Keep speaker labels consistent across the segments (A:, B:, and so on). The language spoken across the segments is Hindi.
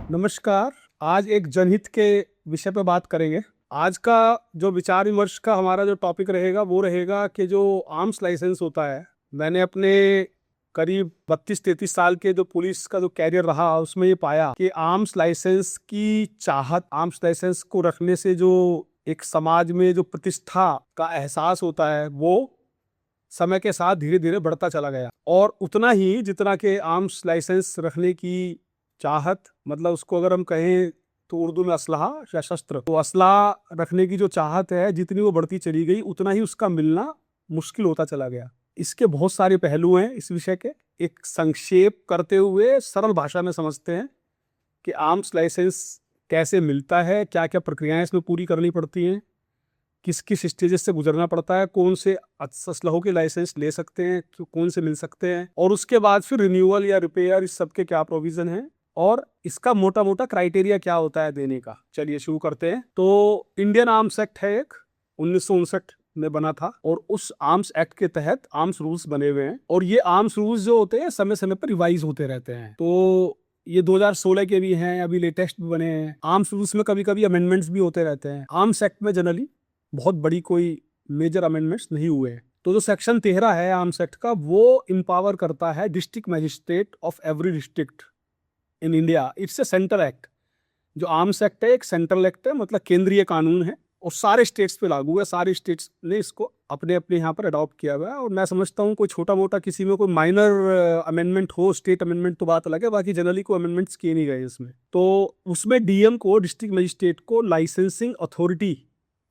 A: नमस्कार। आज एक जनहित के विषय पे बात करेंगे। आज का जो विचार विमर्श का हमारा जो टॉपिक रहेगा वो रहेगा कि जो आर्म्स लाइसेंस होता है, मैंने अपने करीब 32-33 साल के जो पुलिस का जो कैरियर रहा उसमें ये पाया कि आर्म्स लाइसेंस की चाहत, आर्म्स लाइसेंस को रखने से जो एक समाज में जो प्रतिष्ठा का एहसास होता है वो समय के साथ धीरे धीरे बढ़ता चला गया। और उतना ही जितना कि आर्म्स लाइसेंस रखने की चाहत, मतलब उसको अगर हम कहें तो उर्दू में असलहा या शस्त्र, तो असलहा रखने की जो चाहत है जितनी वो बढ़ती चली गई उतना ही उसका मिलना मुश्किल होता चला गया। इसके बहुत सारे पहलू हैं इस विषय के। एक संक्षेप करते हुए सरल भाषा में समझते हैं कि आर्म्स लाइसेंस कैसे मिलता है, क्या क्या प्रक्रियाएं इसमें पूरी करनी पड़ती हैं, किस किस स्टेजेस से गुजरना पड़ता है, कौन से असलहों के लाइसेंस ले सकते हैं तो कौन से मिल सकते हैं, और उसके बाद फिर रिन्यूअल या रिपेयर इस सब के क्या प्रोविजन है और इसका मोटा मोटा क्राइटेरिया क्या होता है देने का। चलिए शुरू करते हैं। तो इंडियन आर्म्स एक्ट है एक, 1959 में बना था, और उस आर्म्स एक्ट के तहत आर्म्स रूल्स बने हुए हैं। और ये आर्म्स रूल्स जो होते हैं समय समय पर रिवाइज होते रहते हैं। तो ये 2016 के भी हैं, अभी लेटेस्ट भी बने हैं। आर्म्स रूल्स में कभी कभी अमेंडमेंट्स भी होते रहते हैं। आर्म्स एक्ट में जनरली बहुत बड़ी कोई मेजर अमेंडमेंट्स नहीं हुए हैं। तो जो सेक्शन 13 है आर्म्स एक्ट का, वो इंपावर करता है district magistrate of every district in India. It's a central act. जो आर्म्स एक्ट है एक सेंट्रल एक्ट है, मतलब केंद्रीय कानून है और सारे स्टेट्स पे लागू है। सारे स्टेट्स ने इसको अपने अपने यहाँ पर अडॉप्ट किया हुआ है। और मैं समझता हूँ कोई छोटा मोटा किसी में कोई माइनर अमेंडमेंट हो, स्टेट अमेंडमेंट तो बात अलग है, बाकी जनरली कोई अमेंडमेंट्स किए नहीं गए इसमें। तो उसमें डीएम को, डिस्ट्रिक्ट मजिस्ट्रेट को, licensing authority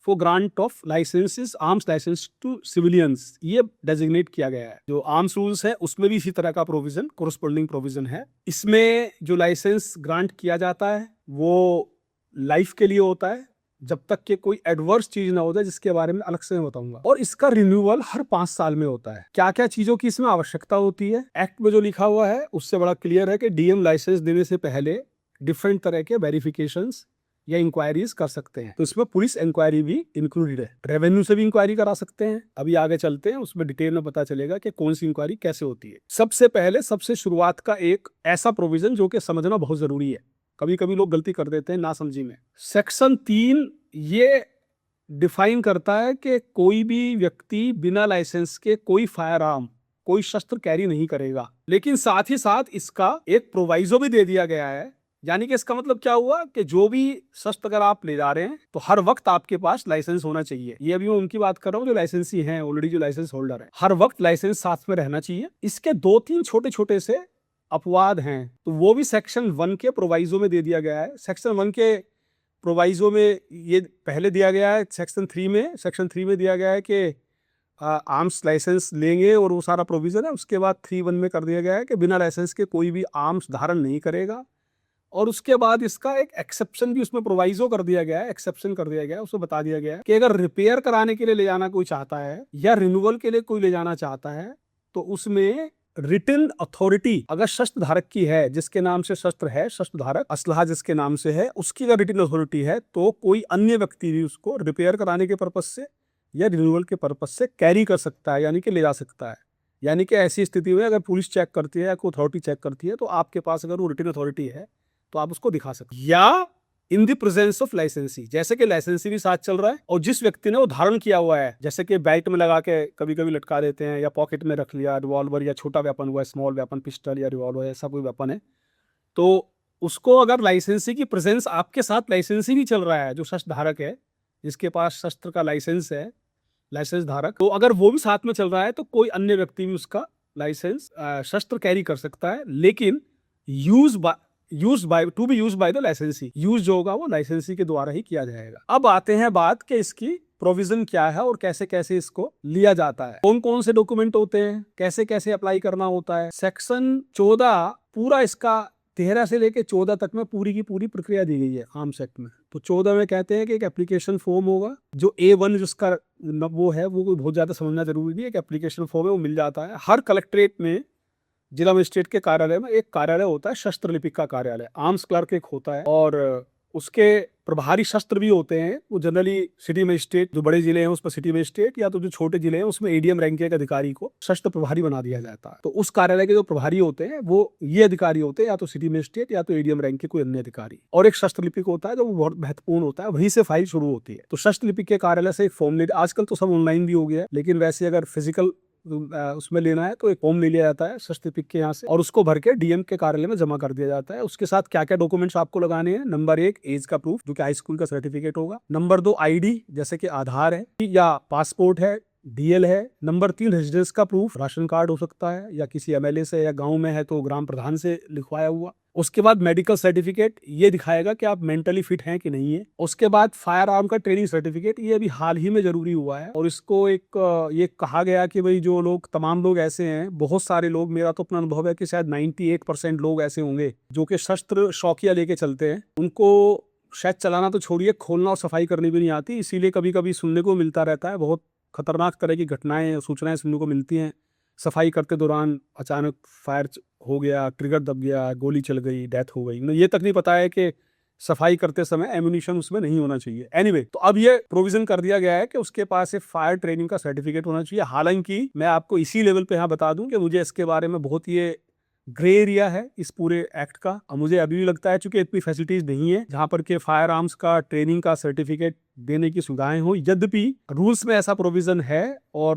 A: for grant of licences, arms licence to civilians, ये डेजिग्नेट किया गया है। जो आर्म्स रूल्स है उसमें भी इसी तरह का प्रोविजन, कोरस्पोंडिंग प्रोविजन है। इसमें जो लाइसेंस ग्रांट किया जाता है वो लाइफ के लिए होता है, जब तक कि कोई एडवर्स चीज ना हो जाए, जिसके बारे में अलग से मैं बताऊंगा। और इसका रिन्यूअल हर 5 साल में होता है। क्या क्या चीजों की इसमें आवश्यकता होती है, एक्ट में जो लिखा हुआ है उससे बड़ा क्लियर है कि डीएम लाइसेंस देने से पहले डिफरेंट तरह के वेरिफिकेशंस या इंक्वायरीज कर सकते हैं। तो इसमें पुलिस इंक्वायरी भी इंक्लूडेड है। रेवेन्यू से भी इंक्वायरी करा सकते हैं। अभी आगे चलते हैं, उसमें डिटेल में पता चलेगा कि कौन सी इंक्वायरी कैसे होती है। सबसे पहले सबसे शुरुआत का एक ऐसा प्रोविजन जो कि समझना बहुत जरूरी है, कभी कभी लोग गलती कर देते हैं नासमझी में। सेक्शन 3 ये डिफाइन करता है कि कोई भी व्यक्ति बिना लाइसेंस के कोई फायर आर्म, कोई शस्त्र कैरी नहीं करेगा। लेकिन साथ ही साथ इसका एक प्रोवाइजो भी दे दिया गया है। यानी कि इसका मतलब क्या हुआ कि जो भी शस्त्र अगर आप ले जा रहे हैं तो हर वक्त आपके पास लाइसेंस होना चाहिए। ये अभी मैं उनकी बात कर रहा हूँ जो लाइसेंसी हैं, ऑलरेडी जो लाइसेंस होल्डर है, हर वक्त लाइसेंस साथ में रहना चाहिए। इसके 2-3 छोटे छोटे से अपवाद हैं, तो वो भी सेक्शन 1 के प्रोवाइजो में दे दिया गया है। सेक्शन 1 के प्रोवाइजो में ये पहले दिया गया है, सेक्शन 3 में दिया गया है कि आर्म्स लाइसेंस लेंगे और वो सारा प्रोविजन है। उसके बाद 3(1) में कर दिया गया है कि बिना लाइसेंस के कोई भी आर्म्स धारण नहीं करेगा। और उसके बाद इसका एक एक्सेप्शन भी उसमें प्रोवाइजो कर दिया गया है, एक्सेप्शन कर दिया गया है। उसमें बता दिया गया है कि अगर रिपेयर कराने के लिए ले जाना कोई चाहता है या रिन्यूअल के लिए कोई ले जाना चाहता है तो उसमें रिटन अथॉरिटी अगर शस्त्र धारक की है, जिसके नाम से शस्त्र है, शस्त्र धारक असलहा जिसके नाम से है, उसकी अगर रिटन अथॉरिटी है तो कोई अन्य व्यक्ति भी उसको रिपेयर कराने के पर्पज से या रिन्यूअल के पर्पज से कैरी कर सकता है, यानी कि ले जा सकता है। यानी कि ऐसी स्थिति में अगर पुलिस चेक करती है या कोई अथॉरिटी चेक करती है तो आपके पास अगर वो रिटन अथॉरिटी है तो आप उसको दिखा सकते हैं। या इन द प्रेजेंस ऑफ लाइसेंसी, जैसे कि लाइसेंसी भी साथ चल रहा है और जिस व्यक्ति ने वो धारण किया हुआ है, जैसे कि बेल्ट में लगा के कभी कभी लटका देते हैं या पॉकेट में रख लिया, रिवॉल्वर या छोटा वेपन हुआ, स्मॉल वेपन, पिस्टल या रिवॉल्वर, ऐसा कोई वेपन है, तो उसको अगर लाइसेंसी की प्रेजेंस, आपके साथ लाइसेंसी भी चल रहा है, जो शस्त्र धारक है जिसके पास शस्त्र का लाइसेंस है, लाइसेंस धारक, तो अगर वो भी साथ में चल रहा है तो कोई अन्य व्यक्ति भी उसका लाइसेंस, शस्त्र कैरी कर सकता है। लेकिन यूज बाय द लाइसेंसी, यूज जो होगा वो लाइसेंसी के द्वारा ही किया जाएगा। अब आते हैं बात कि इसकी प्रोविजन क्या है और कैसे कैसे इसको लिया जाता है, कौन कौन से डॉक्यूमेंट होते हैं, कैसे कैसे अप्लाई करना होता है। सेक्शन 14 पूरा इसका 13 से लेके 14 तक में पूरी की पूरी प्रक्रिया दी गई है आर्म्स एक्ट में। तो 14 में कहते हैं कि एक एप्लीकेशन फॉर्म होगा, जो A1 जिसका वो है, वो बहुत ज्यादा समझना जरूरी नहीं है। कि एप्लीकेशन फॉर्म है वो मिल जाता है हर कलेक्ट्रेट में, जिला मजिस्ट्रेट के कार्यालय में एक कार्यालय होता है, शस्त्र लिपिक का कार्यालय, आर्म्स क्लर्क एक होता है, और उसके प्रभारी शस्त्र भी होते हैं, वो जनरली सिटी मजिस्ट्रेट, जो बड़े जिले हैं उस पर सिटी मजिस्ट्रेट, या तो जो छोटे जिले हैं उसमें एडीएम रैंक के एक अधिकारी को शस्त्र प्रभारी बना दिया जाता है। तो उस कार्यालय के जो प्रभारी होते हैं वो ये अधिकारी होते हैं, या तो सिटी मजिस्ट्रेट या तो एडीएम रैंक के कोई अन्य अधिकारी। और एक शस्त्र लिपिक होता है जो बहुत महत्वपूर्ण होता है, वहीं से फाइल शुरू होती है। तो शस्त्र लिपिक के कार्यालय से एक फॉर्म ले, आजकल तो सब ऑनलाइन भी हो गया है, लेकिन वैसे अगर फिजिकल उसमें लेना है तो एक फॉर्म ले लिया जाता है शस्त्र लिपिक के यहाँ से, और उसको भर के डीएम के कार्यालय में जमा कर दिया जाता है। उसके साथ क्या क्या डॉक्यूमेंट्स आपको लगाने हैं? नंबर 1 एज का प्रूफ, जो कि हाई स्कूल का सर्टिफिकेट होगा। नंबर 2 आईडी, जैसे कि आधार है या पासपोर्ट है, डीएल है। नंबर 3 रेजिडेंस का प्रूफ, राशन कार्ड हो सकता है, या किसी एमएलए से, या गांव में है तो ग्राम प्रधान से लिखवाया हुआ। उसके बाद मेडिकल सर्टिफिकेट, ये दिखाएगा कि आप मेंटली फिट हैं कि नहीं है। उसके बाद फायर आर्म का ट्रेनिंग सर्टिफिकेट, ये अभी हाल ही में जरूरी हुआ है, और इसको ये कहा गया कि भाई जो लोग, तमाम लोग ऐसे हैं, बहुत सारे लोग, मेरा तो अपना अनुभव है कि शायद 98% लोग ऐसे होंगे जो कि शस्त्र शौकिया लेके चलते हैं, उनको शायद चलाना तो छोड़िए, खोलना और सफाई करनी भी नहीं आती। इसीलिए कभी कभी सुनने को मिलता रहता है, बहुत खतरनाक तरह की घटनाएं, सूचनाएं सुनने को मिलती हैं। सफाई करते दौरान अचानक फायर हो गया, ट्रिगर दब गया, गोली चल गई, डेथ हो गई। ये तक नहीं पता है कि सफाई करते समय एम्यूनिशन उसमें नहीं होना चाहिए। एनीवे, तो अब ये प्रोविजन कर दिया गया है कि उसके पास एक फायर ट्रेनिंग का सर्टिफिकेट होना चाहिए। हालांकि मैं आपको इसी लेवल पे यहाँ बता दूं कि मुझे इसके बारे में बहुत ये ग्रे एरिया है इस पूरे एक्ट का, और मुझे अभी भी लगता है चूंकि इतनी फैसिलिटीज नहीं है जहां पर के फायर आर्म्स का ट्रेनिंग का सर्टिफिकेट देने की सुविधाएं हो। यद्यपि रूल्स में ऐसा प्रोविजन है और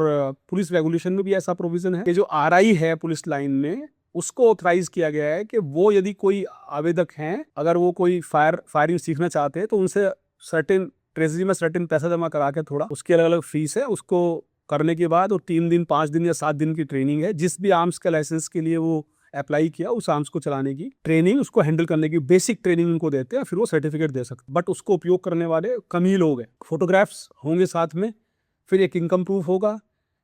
A: पुलिस रेगुलेशन में भी ऐसा प्रोविजन है कि जो आरआई है पुलिस लाइन में, उसको ऑथराइज किया गया है कि वो यदि कोई आवेदक हैं, अगर वो कोई फायरिंग सीखना चाहते हैं तो उनसे सर्टेन ट्रेजरी में सर्टेन पैसा जमा करा के, थोड़ा उसकी अलग अलग फीस है, उसको करने के बाद वो 3 दिन 5 दिन या 7 दिन की ट्रेनिंग है। जिस भी आर्म्स के लाइसेंस के लिए वो अप्लाई किया, उस आर्म्स को चलाने की ट्रेनिंग, उसको हैंडल करने की बेसिक ट्रेनिंग उनको देते हैं, फिर वो सर्टिफिकेट दे सकते। बट उसको उपयोग करने वाले कम ही लोग हैं। फोटोग्राफ्स होंगे साथ में, फिर एक इनकम प्रूफ होगा।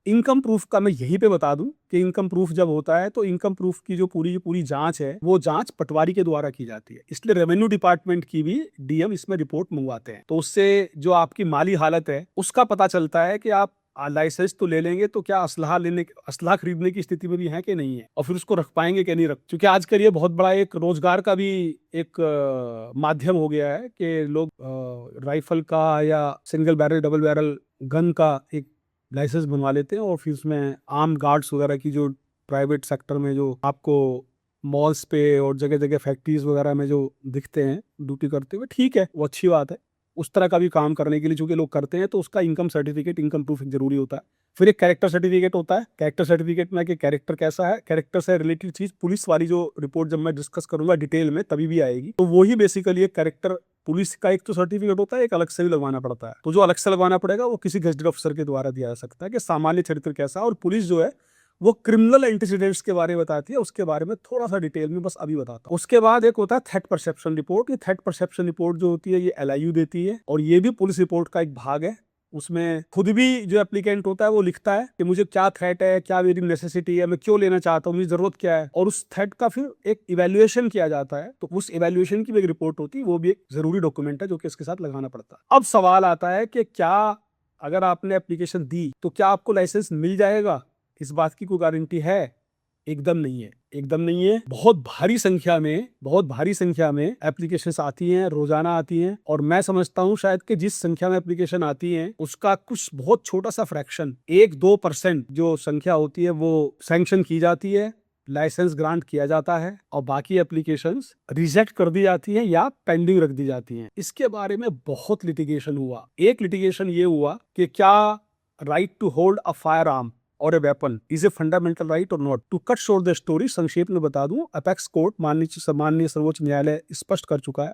A: इनकम प्रूफ का मैं यहीं पे बता दूं कि इनकम प्रूफ जब होता है तो इनकम प्रूफ की जो पूरी जांच है, वो जांच पटवारी के द्वारा की जाती है। इसलिए रेवेन्यू डिपार्टमेंट की भी डीएम इसमें रिपोर्ट मंगवाते हैं। तो उससे जो आपकी माली हालत है उसका पता चलता है कि आप लाइसेंस तो ले लेंगे तो क्या असलाह खरीदने की स्थिति में भी है कि नहीं है, और फिर उसको रख पाएंगे कि नहीं रख। क्योंकि आजकल ये बहुत बड़ा एक रोजगार का भी एक माध्यम हो गया है कि लोग राइफल का या single barrel double barrel gun का एक लाइसेंस बनवा लेते हैं, और फिर उसमें आर्म गार्ड्स वगैरह की जो प्राइवेट सेक्टर में जो आपको मॉल्स पे और जगह जगह फैक्ट्रीज वगैरह में जो दिखते हैं ड्यूटी करते हुए, ठीक है, वो अच्छी बात है। उस तरह का भी काम करने के लिए चूंकि लोग करते हैं तो उसका इनकम सर्टिफिकेट, इनकम प्रूफ जरूरी होता है। फिर एक कैरेक्टर सर्टिफिकेट होता है। कैरेक्टर सर्टिफिकेट में कि कैरेक्टर कैसा है, कैरेक्टर से रिलेटेड चीज, पुलिस वाली जो रिपोर्ट जब मैं डिस्कस करूंगा डिटेल में तभी भी आएगी, तो वही बेसिकली एक कैरेक्टर पुलिस का एक तो सर्टिफिकेट होता है, एक अलग से भी लगवाना पड़ता है। तो जो अलग से लगवाना पड़ेगा वो किसी गेजेटेड अफसर के द्वारा दिया जा सकता है कि सामान्य चरित्र कैसा। और पुलिस जो है वो क्रिमिनल एंटीसीडेंट्स के बारे में बताती है, उसके बारे में थोड़ा सा डिटेल में बस अभी बताता हूँ। उसके बाद एक होता है थ्रेट परसेप्शन रिपोर्ट। ये थ्रेट परसेप्शन रिपोर्ट जो होती है ये एलआईयू देती है, और ये भी पुलिस रिपोर्ट का एक भाग है। उसमें खुद भी जो एप्लीकेंट होता है वो लिखता है कि मुझे क्या थ्रेट है, क्या मेरी नेसेसिटी है, मैं क्यों लेना चाहता हूँ, मुझे जरूरत क्या है, और उस थ्रेट का फिर एक इवेल्युएशन किया जाता है। तो उस इवेल्युएशन की भी एक रिपोर्ट होती है, वो भी एक जरूरी डॉक्यूमेंट है जो कि इसके साथ लगाना पड़ता है। अब सवाल आता है कि क्या अगर आपने एप्लीकेशन दी तो क्या आपको लाइसेंस मिल जाएगा? इस बात की कोई गारंटी है? एकदम नहीं है, एकदम नहीं है। बहुत भारी संख्या में एप्लीकेशंस आती हैं, रोजाना आती हैं, और मैं समझता हूं शायद कि जिस संख्या में एप्लीकेशन आती हैं उसका कुछ बहुत छोटा सा फ्रैक्शन, 1-2% जो संख्या होती है वो सैंक्शन की जाती है, लाइसेंस ग्रांट किया जाता है, और बाकी एप्लीकेशंस रिजेक्ट कर दी जाती हैं या पेंडिंग रख दी जाती हैं। इसके बारे में बहुत लिटिगेशन हुआ। एक लिटिगेशन ये हुआ कि क्या right to hold a firearm or a weapon is a fundamental right or not. To cut short the story, संक्षेप में बता दूं, अपेक्स कोर्ट माननीय सर्वोच्च न्यायालय स्पष्ट कर चुका है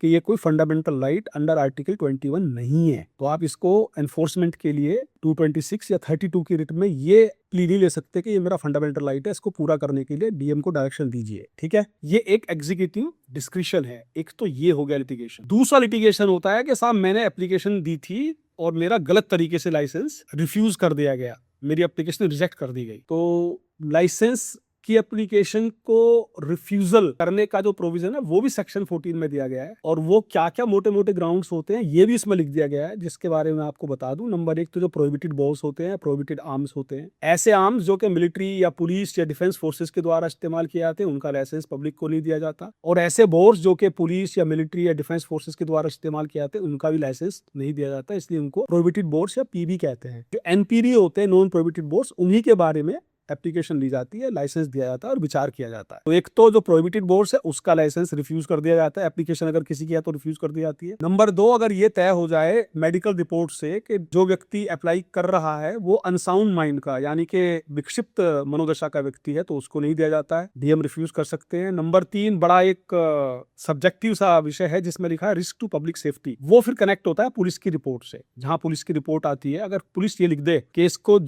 A: कि ये कोई फंडामेंटल राइट अंडर आर्टिकल 21 नहीं है। तो आप इसको एनफोर्समेंट के लिए 226 या 32 की रिट में ये प्ली नहीं ले सकते कि ये मेरा फंडामेंटल राइट है, इसको पूरा करने के लिए डीएम को डायरेक्शन दीजिए। ठीक है, ये एक एग्जीक्यूटिव डिस्क्रिशन है। एक तो ये हो गया लिटिगेशन। दूसरा लिटिगेशन होता है कि साहब मैंने एप्लीकेशन दी थी और मेरा गलत तरीके से लाइसेंस रिफ्यूज कर दिया गया, मेरी एप्लीकेशन रिजेक्ट कर दी गई। तो लाइसेंस आपकी एप्लीकेशन को रिफ्यूजल करने का जो प्रोविजन है वो भी सेक्शन 14 में दिया गया है, और वो क्या क्या मोटे मोटे ग्राउंड्स होते हैं ये भी इसमें लिख दिया गया है, जिसके बारे में आपको बता दूं। नंबर 1 तो जो प्रोहिबिटेड बॉल्स होते हैं, प्रोहिबिटेड आर्म्स होते हैं, ऐसे आर्म्स जो कि मिलिट्री या पुलिस या डिफेंस फोर्सेस के द्वारा इस्तेमाल किए जाते हैं, उनका लाइसेंस पब्लिक को नहीं दिया जाता। और ऐसे बोर्स जो कि पुलिस या मिलिट्री या डिफेंस फोर्सेस के द्वारा इस्तेमाल किए जाते हैं, उनका भी लाइसेंस नहीं दिया जाता, इसलिए उनको प्रोहिबिटेड बोर्ड्स या पीबी कहते हैं। जो एनपीडी होते हैं, नॉन प्रोहिबिटेड बोर्ड्स, उन्हीं के बारे में एप्लीकेशन ली जाती है, लाइसेंस दिया जाता है और विचार किया जाता है। तो एक तो जो प्रोहिबिटेड बोर्ड्स है उसका लाइसेंस रिफ्यूज कर दिया जाता है, एप्लीकेशन अगर किसी की है तो रिफ्यूज कर दी जाती है। नंबर 2, अगर ये तय हो जाए मेडिकल रिपोर्ट से कि जो व्यक्ति अप्लाई कर रहा है वो अनसाउंड माइंड का यानी कि विक्षिप्त मनोदशा का व्यक्ति है, तो उसको नहीं दिया जाता है, डीएम रिफ्यूज कर सकते हैं। नंबर 3, बड़ा एक सब्जेक्टिव सा विषय है जिसमें लिखा है रिस्क टू पब्लिक सेफ्टी, वो फिर कनेक्ट होता है पुलिस की रिपोर्ट से। जहां पुलिस की रिपोर्ट आती है, अगर पुलिस ये लिख दे कि इसको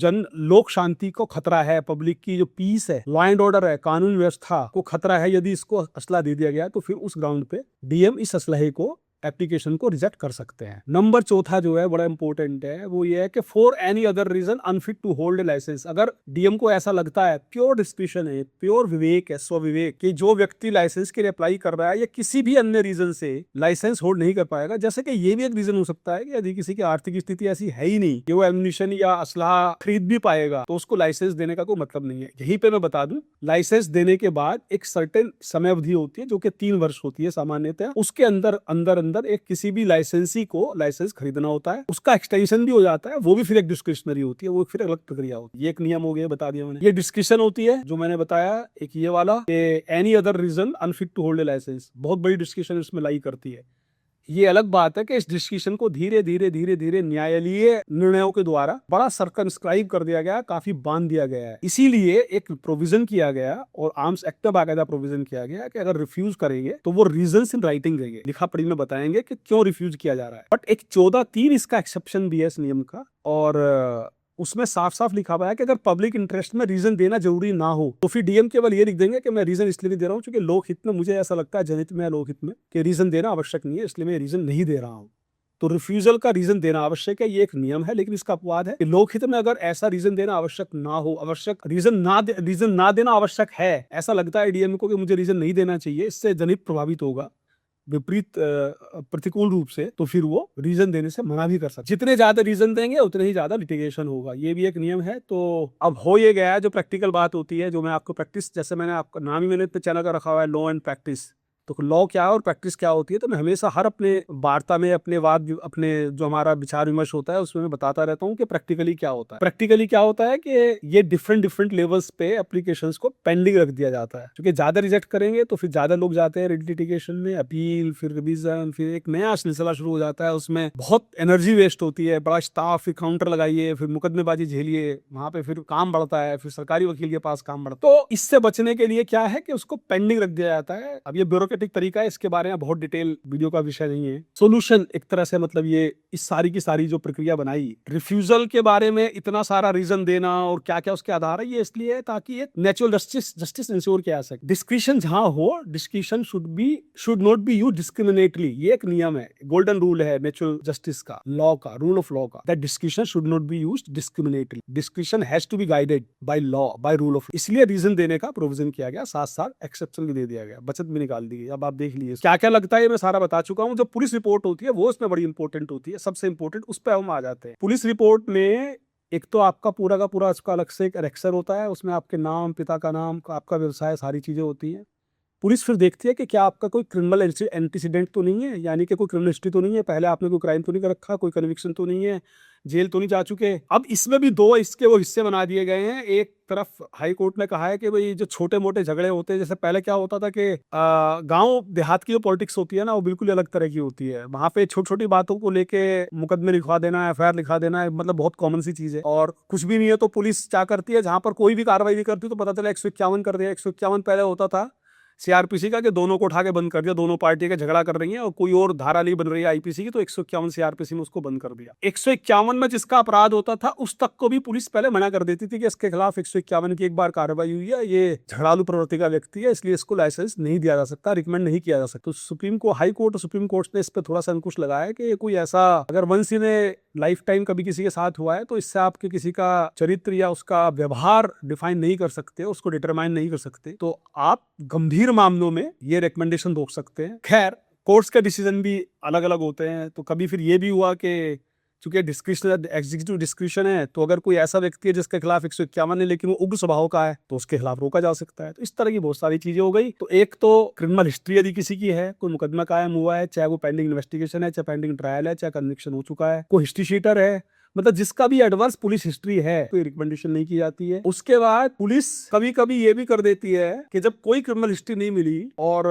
A: लोक शांति को खतरा है, पब्लिक की जो पीस है, लॉ एंड ऑर्डर है, कानून व्यवस्था को खतरा है, यदि इसको असला दे दिया गया तो फिर उस ग्राउंड पे डीएम इस असलहे को, एप्लीकेशन को रिजेक्ट कर सकते हैं। नंबर 4 जो है बड़ा इंपॉर्टेंट है, वो ये है कि for any other reason unfit to hold licence, अगर डीएम को ऐसा लगता है, प्योर डिस्क्रिशन है, प्योर विवेक है, स्वविवेक, कि जो व्यक्ति लाइसेंस के लिए अप्लाई कर रहा है या किसी भी अन्य रीजन से लाइसेंस होल्ड नहीं कर पाएगा, जैसे कि ये भी एक रीजन हो सकता है कि यदि किसी की आर्थिक स्थिति ऐसी है ही नहीं कि वो एम्युनिशन या असलाह खरीद भी पाएगा, तो उसको लाइसेंस देने का कोई मतलब नहीं है। यहीं पे मैं बता दूं, लाइसेंस देने के बाद एक सर्टेन समय अवधि होती है जो कि 3 वर्ष होती है सामान्यतः, उसके अंदर अंदर एक किसी भी लाइसेंसी को लाइसेंस खरीदना होता है, उसका एक्सटेंशन भी हो जाता है, वो भी फिर एक डिस्क्रिशनरी होती है, वो फिर अलग प्रक्रिया होती है। ये एक नियम हो गया, बता दिया मैंने। ये डिस्क्रिशन होती है जो मैंने बताया, एक ये वाला any other reason unfit to hold a licence, बहुत बड़ी डिस्क्रिशन इसमें लाई करती है। ये अलग बात है कि इस डिस्कशन को धीरे धीरे न्यायालयीय निर्णयों के द्वारा बड़ा सर्कमस्क्राइब कर दिया गया, काफी बांध दिया गया है। इसीलिए एक प्रोविजन किया गया और आर्म्स एक्ट में बाकायदा प्रोविजन किया गया कि अगर रिफ्यूज करेंगे तो वो रीजंस इन राइटिंग देंगे, लिखा पढ़ी में बताएंगे कि क्यों रिफ्यूज किया जा रहा है। बट एक 14(3) इसका एक्सेप्शन भी है इस नियम का, और उसमें साफ साफ लिखा हुआ है कि अगर पब्लिक इंटरेस्ट में रीजन देना जरूरी ना हो तो फिर डीएम केवल ये लिख देंगे कि मैं रीजन इसलिए नहीं दे रहा हूं क्योंकि लोकहित में, मुझे ऐसा लगता है जनहित में, लोकहित में, कि रीजन देना आवश्यक नहीं है, इसलिए मैं रीजन नहीं दे रहा हूं। तो रिफ्यूजल का रीजन देना आवश्यक है, ये एक नियम है, लेकिन इसका अपवाद है कि लोकहित में अगर ऐसा रीजन देना आवश्यक ना हो, आवश्यक रीजन ना देना आवश्यक है, ऐसा लगता है डीएम को कि मुझे रीजन नहीं देना चाहिए, इससे जनहित प्रभावित होगा विपरीत प्रतिकूल रूप से, तो फिर वो रीजन देने से मना भी कर सकते। जितने ज्यादा रीजन देंगे उतने ही ज्यादा लिटिगेशन होगा, ये भी एक नियम है। तो अब हो ये गया है जो प्रैक्टिकल बात होती है, जो मैं आपको प्रैक्टिस, जैसे मैंने आपका नाम ही मैंने चैनल का रखा हुआ है लॉ एंड प्रैक्टिस, तो लॉ क्या है और प्रैक्टिस क्या होती है, तो मैं हमेशा हर अपने वार्ता में, अपने जो हमारा विचार विमर्श होता है उसमें मैं बताता रहता हूँ कि प्रैक्टिकली क्या होता है। प्रैक्टिकली क्या होता है कि ये डिफरेंट लेवल्स पे एप्लीकेशंस को पेंडिंग रख दिया जाता है, क्योंकि ज्यादा रिजेक्ट करेंगे तो फिर ज्यादा लोग जाते हैं लिटिगेशन में, अपील, फिर रिवीजन, फिर एक नया सिलसिला शुरू हो जाता है, उसमें बहुत एनर्जी वेस्ट होती है, बड़ा स्टाफ, फिर काउंटर लगाइए, फिर मुकदमेबाजी झेलिए, वहां पे फिर काम बढ़ता है, फिर सरकारी वकील के पास काम बढ़ता है। तो इससे बचने के लिए क्या है कि उसको पेंडिंग रख दिया जाता है। अब ये ब्यूरोक्रेटिक तरीका है, इसके बारे में बहुत डिटेल वीडियो का विषय नहीं है। सोल्यूशन एक तरह से, मतलब ये इस सारी की सारी जो प्रक्रिया बनाई, रिफ्यूजल के बारे में इतना सारा रीजन देना और क्या क्या उसके आधार है, ये इसलिए है ताकि एक नेचुरल जस्टिस इंश्योर किया जा सके। डिस्क्रिशन जहां हो, discretion should not be used discriminately, ये एक नियम है, गोल्डन रूल है नेचुरल जस्टिस का, लॉ का, रूल ऑफ लॉ का, that discretion should not be used discriminately, discretion has to be guided by law, by rule of, इसलिए रीजन देने का प्रोविजन किया गया, साथ साथ एक्सेप्शन भी दे दिया गया, बचत भी निकाल दी गई। अब आप देख लीजिए क्या क्या लगता है, मैं सारा बता चुका हूं। जो पुलिस रिपोर्ट होती है वो इसमें बड़ी इंपॉर्टेंट होती है, सबसे इंपॉर्टेंट, उस पर हम आ जाते हैं। पुलिस रिपोर्ट में एक तो आपका पूरा का पूरा उसका अलग से एक एरेक्सर होता है, उसमें आपके नाम, पिता का नाम, आपका व्यवसाय, सारी चीजें होती हैं। पुलिस फिर देखती है कि क्या आपका कोई क्रिमिनल एंटीसीडेंट तो नहीं है, यानी कि कोई क्रिमिनल हिस्ट्री तो नहीं है, पहले आपने कोई क्राइम तो नहीं कर रखा, कोई कन्विक्शन तो नहीं है, जेल तो नहीं जा चुके। अब इसमें भी दो इसके वो हिस्से बना दिए गए हैं। एक तरफ हाई कोर्ट ने कहा है कि भाई जो छोटे मोटे झगड़े होते हैं, जैसे पहले क्या होता था कि गांव देहात की जो पॉलिटिक्स होती है ना, वो बिल्कुल अलग तरह की होती है। वहां पे छोटी छोटी बातों को लेके मुकदमे लिखवा देना, एफआईआर लिखा देना, मतलब बहुत कॉमन सी चीज है। और कुछ भी नहीं है तो पुलिस क्या करती है, जहां पर कोई भी कार्रवाई नहीं करती तो पता चला 151 कर दिया। 151 पहले होता था सीआरपीसी का कि दोनों को उठा के बंद कर दिया, दोनों पार्टी के झगड़ा कर रही हैं और कोई और धारा नहीं बन रही है आईपीसी की, तो 151 सीआरपीसी में उसको बंद कर दिया। 151 में जिसका अपराध होता था उस तक को भी पुलिस पहले मना कर देती थी कि इसके खिलाफ 151 की एक बार कार्रवाई हुई है, ये झगड़ालू प्रवृत्ति का व्यक्ति है, इसलिए इसको लाइसेंस नहीं दिया जा सकता, रिकमेंड नहीं किया जा सकता। तो सुप्रीम कोर्ट, हाई कोर्ट और सुप्रीम कोर्ट ने इस पर थोड़ा सा अंकुश लगाया कि कोई ऐसा, अगर वंस इन लाइफ टाइम कभी किसी के साथ हुआ है तो इससे आपके किसी का चरित्र या उसका व्यवहार डिफाइन नहीं कर सकते, उसको डिटरमाइन नहीं कर सकते। तो आप गंभीर मामलों में ये रिकमेंडेशन रोक सकते हैं। खैर, कोर्ट्स के डिसीजन भी अलग अलग होते हैं, तो कभी फिर ये भी हुआ कि चूंकि डिस्क्रिशन एग्जीक्यूटिव डिस्क्रिशन है, तो अगर कोई ऐसा व्यक्ति है जिसके खिलाफ 151 है लेकिन वो उग्र स्वभाव का है तो उसके खिलाफ रोका जा सकता है। तो इस तरह की बहुत सारी चीजें हो गई। तो एक तो क्रिमिनल हिस्ट्री यदि किसी की है, कोई मुकदमा कायम हुआ है, चाहे वो पेंडिंग इन्वेस्टिगेशन है, चाहे पेंडिंग ट्रायल है, चाहे कन्विक्शन हो चुका है, कोई हिस्ट्री शीटर है, मतलब जिसका भी एडवर्स पुलिस हिस्ट्री है, कोई रिकमेंडेशन नहीं की जाती है। उसके बाद पुलिस कभी कभी ये भी कर देती है कि जब कोई क्रिमिनल हिस्ट्री नहीं मिली और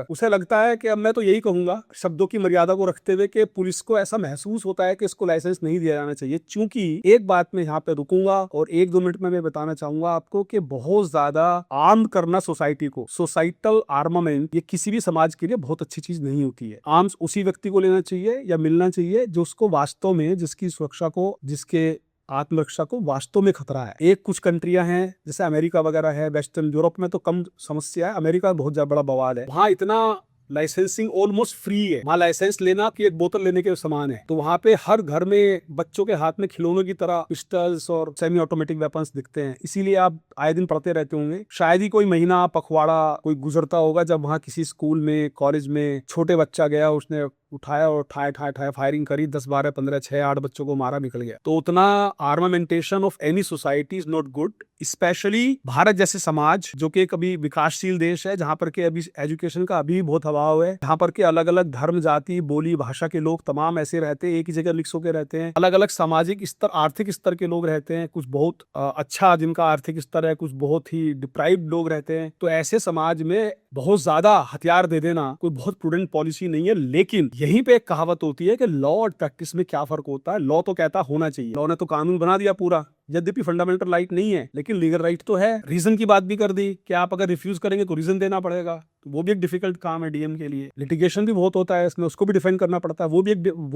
A: उसे लगता है कि अब मैं तो यही कहूंगा शब्दों की मर्यादा को रखते हुए कि पुलिस को ऐसा महसूस होता है कि इसको लाइसेंस नहीं दिया जाना चाहिए। चूंकि एक बात मैं यहाँ पे रुकूंगा और 1-2 मिनट में मैं बताना चाहूंगा आपको कि बहुत ज्यादा आर्म करना सोसाइटी को, सोसाइटल आर्मामेंट, ये किसी भी समाज के लिए बहुत अच्छी चीज नहीं होती है। आर्म्स उसी व्यक्ति को लेना चाहिए या मिलना चाहिए जो उसको वास्तव में, जिसकी सुरक्षा को, जिसके आत्मरक्षा को वास्तव में खतरा है। एक कुछ कंट्रियां हैं जैसे अमेरिका वगैरह है, वेस्टर्न यूरोप में तो कम समस्या है, अमेरिका में बहुत बड़ा बवाल है। वहां इतना लाइसेंसिंग ऑलमोस्ट फ्री है, वहां लाइसेंस लेना कि एक बोतल लेने के समान है। तो वहां पे हर घर में बच्चों के हाथ में खिलौनों की तरह पिस्टल्स और सेमी ऑटोमेटिक वेपन्स दिखते हैं। इसीलिए आप आए दिन पढ़ते रहते होंगे, शायद ही कोई महीना पखवाड़ा कोई गुजरता होगा जब वहां किसी स्कूल में, कॉलेज में छोटे बच्चा गया, उसने उठाया और ठाए फायरिंग करी, 10, 12, 15, 6, 8 बच्चों को मारा, निकल गया। तो उतना armamentation of any society is not good, specially Bharat जैसे समाज जो कि एक अभी विकासशील देश है, जहां पर के अभी एजुकेशन का अभी बहुत अभाव है, जहां पर के अलग अलग धर्म, जाति, बोली, भाषा के लोग तमाम ऐसे रहते हैं, एक ही जगह मिक्स होकर रहते हैं, अलग अलग सामाजिक स्तर, आर्थिक स्तर के लोग रहते हैं, कुछ बहुत अच्छा जिनका आर्थिक स्तर है, कुछ बहुत ही डिप्राइव्ड लोग रहते हैं। तो ऐसे समाज में बहुत ज्यादा हथियार दे देना कोई बहुत प्रूडेंट पॉलिसी नहीं है। लेकिन यहीं पे एक कहावत होती है कि लॉ और प्रैक्टिस में क्या फर्क होता है। लॉ तो कहता होना चाहिए, लॉ ने तो कानून बना दिया पूरा, यद्यपि फंडामेंटल राइट नहीं है लेकिन लीगल राइट तो है। रीजन की बात भी कर दी कि आप अगर रिफ्यूज करेंगे तो रीजन देना पड़ेगा, तो वो भी एक डिफिकल्ट काम है डीएम के लिए। लिटिगेशन भी बहुत होता है इसमें, उसको भी डिफेंड करना पड़ता है, वो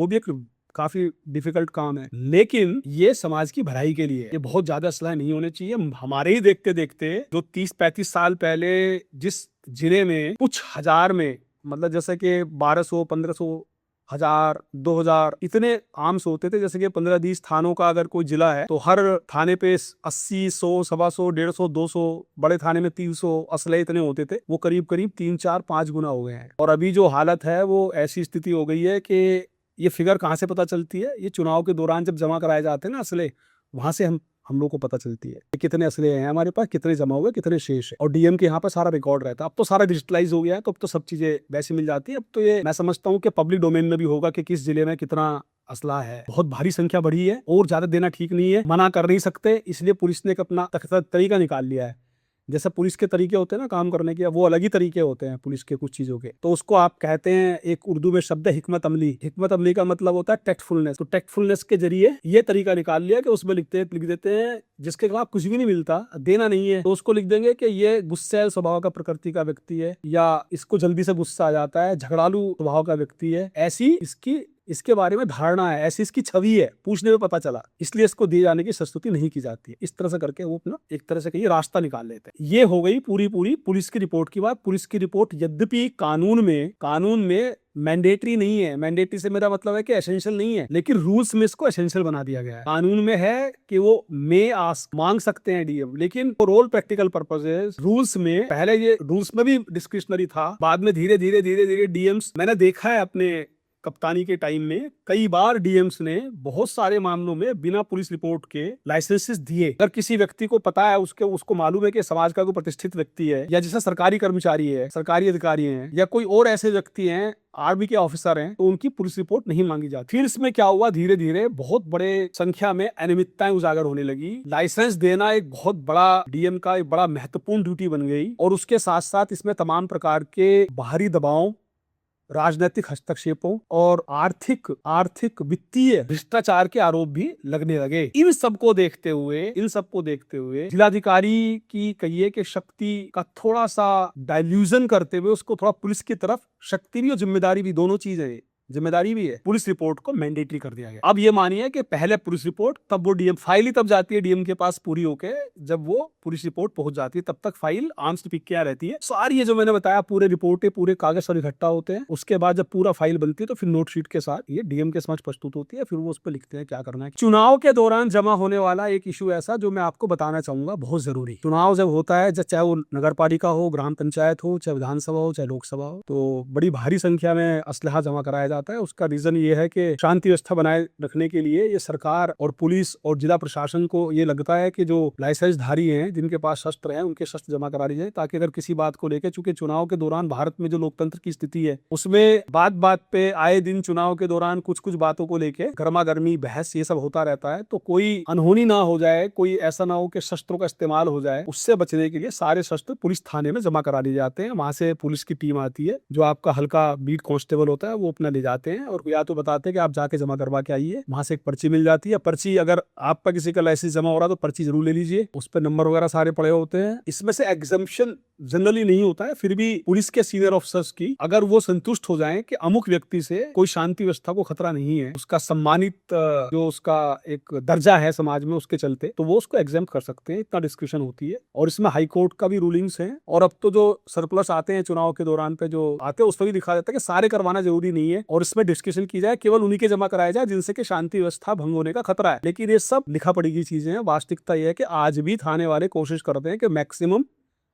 A: भी एक काफी डिफिकल्ट काम है। लेकिन ये समाज की भलाई के लिए, ये बहुत ज्यादा असलाह नहीं होने चाहिए। हमारे ही देखते देखते जो 30-35 साल पहले जिस जिले में कुछ हजार में, मतलब जैसे कि 1200, 1500, 1000, 2000 इतने आर्म्स होते थे, जैसे कि 15-20 थानों का अगर कोई जिला है तो हर थाने पे 80, 100, 125, 150, 200, बड़े थाने में 300 असले इतने होते थे। वो करीब 3, 4, 5 गुना हो गए हैं। और अभी जो हालत है वो ऐसी स्थिति हो गई है कि ये फिगर कहाँ से पता चलती है, ये चुनाव के दौरान जब जमा कराए जाते हैं ना असले, वहां से हम लोग को पता चलती है कि कितने असले हैं हमारे पास, कितने जमा हुए, कितने शेष है। और डीएम के यहाँ पर सारा रिकॉर्ड रहता है। अब तो सारा डिजिटलाइज हो गया है, तो अब तो सब चीजें वैसे मिल जाती है। अब तो ये मैं समझता हूँ कि पब्लिक डोमेन में भी होगा कि किस जिले में कितना असला है। बहुत भारी संख्या बढ़ी है और ज्यादा देना ठीक नहीं है, मना कर नहीं सकते, इसलिए पुलिस ने एक अपना तरीका निकाल लिया है। जैसे पुलिस के तरीके होते हैं ना काम करने के, वो अलग ही तरीके होते हैं पुलिस के कुछ चीजों के। तो उसको आप कहते हैं, एक उर्दू में शब्द है हिकमत अमली। हिकमत अमली का मतलब होता है टैक्टफुलनेस। तो टैक्टफुलनेस के जरिए ये तरीका निकाल लिया कि उसमें लिख देते हैं जिसके खिलाफ कुछ भी नहीं मिलता, देना नहीं है, तो उसको लिख देंगे कि ये गुस्सैल स्वभाव का प्रकृति का व्यक्ति है, या इसको जल्दी से गुस्सा आ जाता है, झगड़ालू स्वभाव का व्यक्ति है, ऐसी इसके बारे में धारणा है, ऐसी इसकी छवि है, पूछने में पता चला, इसलिए इसको दिए जाने की संस्तुति नहीं की जाती है। इस तरह से करके वो अपना एक तरह से कहिए रास्ता निकाल लेते हैं। ये हो गई पूरी पुलिस की रिपोर्ट की बात। पुलिस की रिपोर्ट यद्यपि कानून में मैंडेटरी नहीं है, मैंडेटरी से मेरा मतलब है कि एसेंशियल नहीं है, लेकिन रूल्स में इसको एसेंशियल बना दिया गया है। कानून में है कि वो मांग सकते हैं डीएम, लेकिन रोल प्रैक्टिकल पर्पसेस रूल्स में, पहले ये रूल्स में भी डिस्क्रिशनरी था, बाद में धीरे धीरे डीएम्स, मैंने देखा है अपने कप्तानी के टाइम में कई बार डीएम्स ने बहुत सारे मामलों में बिना पुलिस रिपोर्ट के लाइसेंसेस दिए। अगर किसी व्यक्ति को पता है, उसको मालूम है कि समाज का कोई प्रतिष्ठित व्यक्ति है, या जैसा सरकारी कर्मचारी है, सरकारी अधिकारी हैं, या कोई और ऐसे व्यक्ति हैं, आर्मी के ऑफिसर हैं, तो उनकी पुलिस रिपोर्ट नहीं मांगी जाती। फिर इसमें क्या हुआ, धीरे धीरे बहुत बड़े संख्या में अनियमितताएं उजागर होने लगी। लाइसेंस देना एक बहुत बड़ा डीएम का एक बड़ा महत्वपूर्ण ड्यूटी बन गई, और उसके साथ साथ इसमें तमाम प्रकार के बाहरी दबाव, राजनीतिक हस्तक्षेपों और आर्थिक वित्तीय भ्रष्टाचार के आरोप भी लगने लगे। इन सबको देखते हुए जिलाधिकारी की कहिए कि शक्ति का थोड़ा सा डाइल्यूजन करते हुए उसको थोड़ा पुलिस की तरफ, शक्ति भी और जिम्मेदारी भी दोनों चीजें जिम्मेदारी भी है, पुलिस रिपोर्ट को मैंडेटरी कर दिया गया। अब ये मानिए कि पहले पुलिस रिपोर्ट, तब वो डीएम फाइल ही तब जाती है डीएम के पास पूरी होके, जब वो पुलिस रिपोर्ट पहुंच जाती है तब तक फाइल आर्म्स पिक क्या रहती है। सारी ये जो मैंने बताया पूरे रिपोर्ट पूरे कागज सब इकट्ठा होते हैं, उसके बाद जब पूरा फाइल बनती है तो फिर नोट शीट के साथ ये डीएम के समक्ष प्रस्तुत होती है, फिर वो उस पर लिखते हैं क्या करना है। चुनाव के दौरान जमा होने वाला एक इशू ऐसा जो मैं आपको बताना चाहूंगा, बहुत जरूरी। चुनाव जब होता है, चाहे वो नगर पालिका हो, ग्राम पंचायत हो, चाहे विधानसभा हो, चाहे लोकसभा हो, तो बड़ी भारी संख्या में असलहा जमा कराया जाता है। उसका रीजन ये है कि शांति व्यवस्था बनाए रखने के लिए ये सरकार और पुलिस और जिला प्रशासन को ये लगता है कि जो लाइसेंस धारी हैं, जिनके पास शस्त्र हैं, उनके शस्त्र जमा करा ली जाए, ताकि अगर किसी बात को लेकर, चूंकि चुनाव के दौरान भारत में जो लोकतंत्र की स्थिति है उसमें बात बात पे आए दिन चुनाव के दौरान कुछ कुछ बातों को लेकर गर्मा गर्मी बहस ये सब होता रहता है, तो कोई अनहोनी ना हो जाए, कोई ऐसा ना हो कि शस्त्रों का इस्तेमाल हो जाए, उससे बचने के लिए सारे शस्त्र पुलिस थाने में जमा करा लिए जाते हैं। वहां से पुलिस की टीम आती है, जो आपका हल्का बीट कांस्टेबल होता है, वो अपना ले जाते हैं और या तो बताते हैं कि आप जाके जमा करवा के आइए। वहां से एक पर्ची मिल जाती है। पर्ची, अगर आपका किसी का लाइसेंस जमा हो रहा है तो पर्ची जरूर ले लीजिए, उस पर नंबर वगैरह सारे पड़े होते हैं। इसमें से एग्जम्पशन जनरली नहीं होता है, फिर भी पुलिस के सीनियर ऑफिसर्स की अगर वो संतुष्ट हो जाएं कि अमुक व्यक्ति से कोई शांति व्यवस्था को खतरा नहीं है, उसका सम्मानित जो उसका एक दर्जा है समाज में उसके चलते, तो वो उसको एग्जाम कर सकते हैं। इतना डिस्कशन होती है और इसमें हाई कोर्ट का भी रूलिंग्स हैं। और अब तो जो सरप्लस आते हैं चुनाव के दौरान पे जो आते हैं, उस पर भी दिखा देता है कि सारे करवाना जरूरी नहीं है और इसमें डिस्कशन की जाए, केवल उन्हीं के जमा कराया जाए जिनसे कि शांति व्यवस्था भंग होने का खतरा है। लेकिन ये सब लिखा पड़ी की चीजें हैं। वास्तविकता यह है कि आज भी थाने वाले कोशिश करते हैं कि मैक्सिमम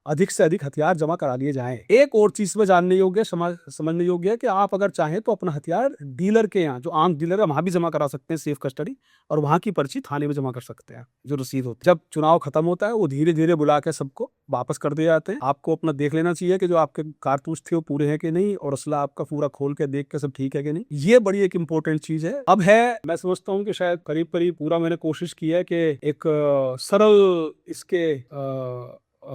A: अधिक से अधिक हथियार जमा करा लिए जाएं। एक और चीज में जानने योग्य, समझने योग्य है कि आप अगर चाहें तो अपना हथियार डीलर के यहाँ, जो आम डीलर है, वहां भी जमा करा सकते हैं सेफ कस्टडी, और वहां की पर्ची थाने में जमा कर सकते हैं। जो रसीद होती है, जब चुनाव खत्म होता है, वो धीरे धीरे बुला के सबको वापस कर दिए जाते हैं। आपको अपना देख लेना चाहिए कि जो आपके कारतूस थे वो पूरे हैं कि नहीं, और असला आपका पूरा खोल के देख के सब ठीक है कि नहीं। ये बड़ी एक इंपॉर्टेंट चीज है। अब है, मैं समझता हूँ कि शायद करीब करीब पूरा मैंने कोशिश की है कि एक सरल इसके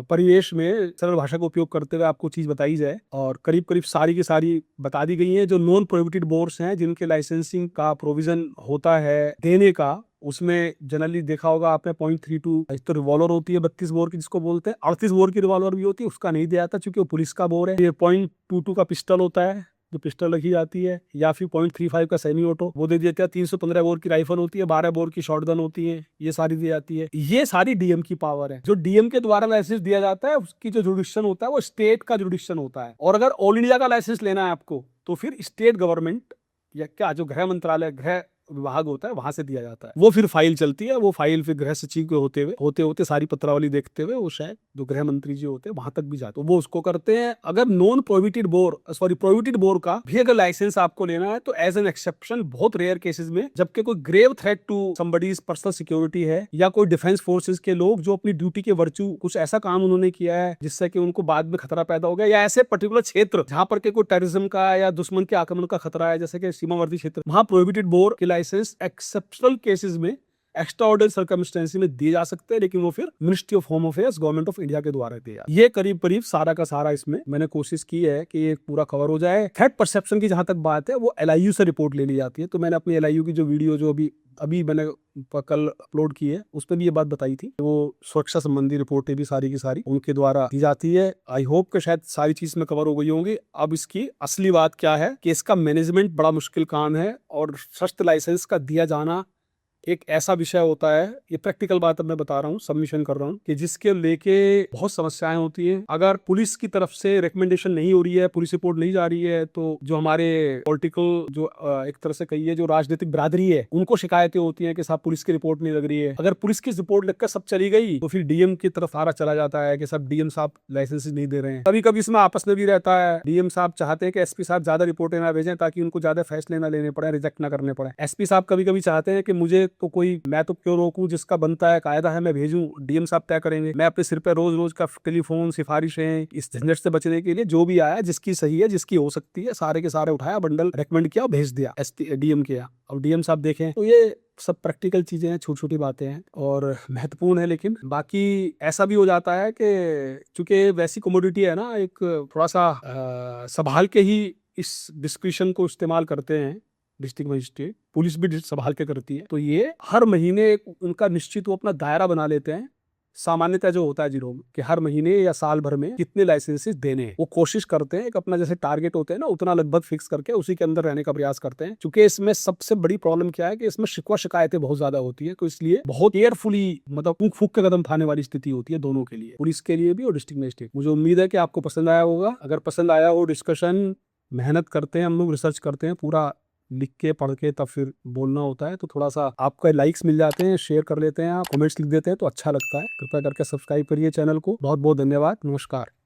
A: परिवेश में सरल भाषा का उपयोग करते हुए आपको चीज बताई जाए, और करीब करीब सारी की सारी बता दी गई है। जो नॉन प्रोहिबिटेड बोर्स हैं, जिनके लाइसेंसिंग का प्रोविजन होता है देने का, उसमें जनरली देखा होगा आपने .32 एक तो रिवॉल्वर होती है 32 बोर की, जिसको बोलते हैं। 38 बोर की रिवॉल्वर भी होती है, उसका नहीं दिया जाता क्योंकि वो पुलिस का बोर है। ये .22 का पिस्टल होता है, जो पिस्टल रखी जाती है, या फिर .35 का सेमी ऑटो वो दे दिया जाता है। 315 बोर की राइफल होती है, 12 बोर की शॉटगन होती है, ये सारी दी जाती है। ये सारी डीएम की पावर है। जो डीएम के द्वारा लाइसेंस दिया जाता है, उसकी जो जुडिक्शन होता है वो स्टेट का जुडिक्शन होता है। और अगर ऑल इंडिया का लाइसेंस लेना है आपको, तो फिर स्टेट गवर्नमेंट या क्या जो गृह मंत्रालय, गृह विभाग होता है, वहां से दिया जाता है। वो फिर फाइल चलती है। वो फाइल फिर गृह सचिव के होते होते सारी पत्रावली देखते हुए वो शायद जो गृह मंत्री जी होते हैं वहां तक भी जाते, वो उसको करते हैं। अगर non prohibited bore, prohibited bore का भी अगर लाइसेंस आपको लेना है, तो एज एन एक्सेप्शन बहुत रेयर केसेस में, जबकि कोई grave threat to somebody's personal security है, या कोई डिफेंस फोर्सेज के लोग जो अपनी ड्यूटी के वर्चू कुछ ऐसा काम उन्होंने किया है जिससे कि उनको बाद में खतरा पैदा हो गया, या ऐसे पर्टिकुलर क्षेत्र जहां पर के कोई टेररिज्म का या दुश्मन के आक्रमण का खतरा है, जैसे कि सीमावर्ती क्षेत्र, वहां प्रोहिबिटेड बोर के लाइसेंस एक्सेप्शनल केसेस में, एक्स्ट्रा ऑर्डिनरी सर्कमस्टेंसेस में दिए जा सकते हैं, लेकिन वो फिर ministry of home affairs, government of India के द्वारा दिया। ये करीब करीब सारा का सारा इसमें मैंने कोशिश की है कि ये पूरा कवर हो जाए। थ्रेट परसेप्शन की जहां तक बात है, वो एलआईयू से रिपोर्ट ले ली जाती है। तो मैंने अपनी एलआईयू की जो वीडियो जो अभी मैंने कल अपलोड की है, उस पर भी ये बात बताई थी। वो सुरक्षा संबंधी रिपोर्टें भी सारी की सारी उनके द्वारा दी जाती है। आई होप कि शायद सारी चीज में कवर हो गई होंगी। अब इसकी असली बात क्या है कि इसका मैनेजमेंट बड़ा मुश्किल काम है, और शस्त्र लाइसेंस का दिया जाना एक ऐसा विषय होता है, ये प्रैक्टिकल बात अब मैं बता रहा हूँ, सबमिशन कर रहा हूँ, कि जिसके लेके बहुत समस्याएं होती हैं। अगर पुलिस की तरफ से रिकमेंडेशन नहीं हो रही है, पुलिस रिपोर्ट नहीं जा रही है, तो जो हमारे पॉलिटिकल जो एक तरह से कहिए जो राजनीतिक बिरादरी है, उनको शिकायतें होती हैं कि साहब पुलिस की रिपोर्ट नहीं लग रही है। अगर पुलिस की रिपोर्ट लगकर सब चली गई, तो फिर डीएम की तरफ सारा चला जाता है कि सब डीएम साहब लाइसेंस नहीं दे रहे हैं। कभी कभी इसमें आपस में भी रहता है, डीएम साहब चाहते हैं कि एसपी साहब ज्यादा रिपोर्टें ना भेजें, ताकि उनको ज्यादा फैसले ना लेने पड़े, रिजेक्ट ना करने पड़े। एसपी साहब कभी कभी चाहते हैं कि मुझे तो कोई, मैं तो क्यों रोकूं, जिसका बनता है कायदा है मैं भेजूं, डीएम साहब तय करेंगे। मैं अपने सिर पे रोज रोज का टेलीफोन, सिफारिशें, इस झंझट से बचने के लिए जो भी आया, जिसकी सही है, जिसकी हो सकती है, सारे के सारे उठाया, बंडल रेकमेंड किया, भेज दिया डीएम के यहाँ। अब डीएम साहब देखें, तो ये सब प्रैक्टिकल चीजें हैं, छोटी छोटी बातें हैं और महत्वपूर्ण है। लेकिन बाकी ऐसा भी हो जाता है कि चूंकि वैसी कमोडिटी है ना, एक थोड़ा सा संभाल के ही इस डिस्क्रिप्शन को इस्तेमाल करते हैं डिस्ट्रिक्ट मजिस्ट्रेट, पुलिस भी संभाल के करती है। तो ये हर महीने उनका निश्चित वो अपना दायरा बना लेते हैं सामान्यतः जो होता है जीरो में कि हर महीने या साल भर में कितने लाइसेंसेस देने हैं, वो कोशिश करते हैं, एक अपना जैसे टारगेट होते हैं ना उतना लगभग फिक्स करके उसी के अंदर रहने का प्रयास करते हैं। क्योंकि इसमें सबसे बड़ी प्रॉब्लम क्या है कि इसमें शिकवा शिकायतें बहुत ज्यादा होती है, तो इसलिए बहुत केयरफुली मतलब फूंक फूंक के कदम उठाने वाली स्थिति होती है दोनों के लिए, पुलिस के लिए भी और डिस्ट्रिक्ट मजिस्ट्रेट। मुझे उम्मीद है कि आपको पसंद आया होगा। अगर पसंद आया हो डिस्कशन, मेहनत करते हैं हम लोग, रिसर्च करते हैं पूरा, लिख के पढ़ के तब फिर बोलना होता है, तो थोड़ा सा आपका लाइक्स मिल जाते हैं, शेयर कर लेते हैं, आप कमेंट्स लिख देते हैं तो अच्छा लगता है। कृपया करके सब्सक्राइब करिए चैनल को। बहुत बहुत धन्यवाद। नमस्कार।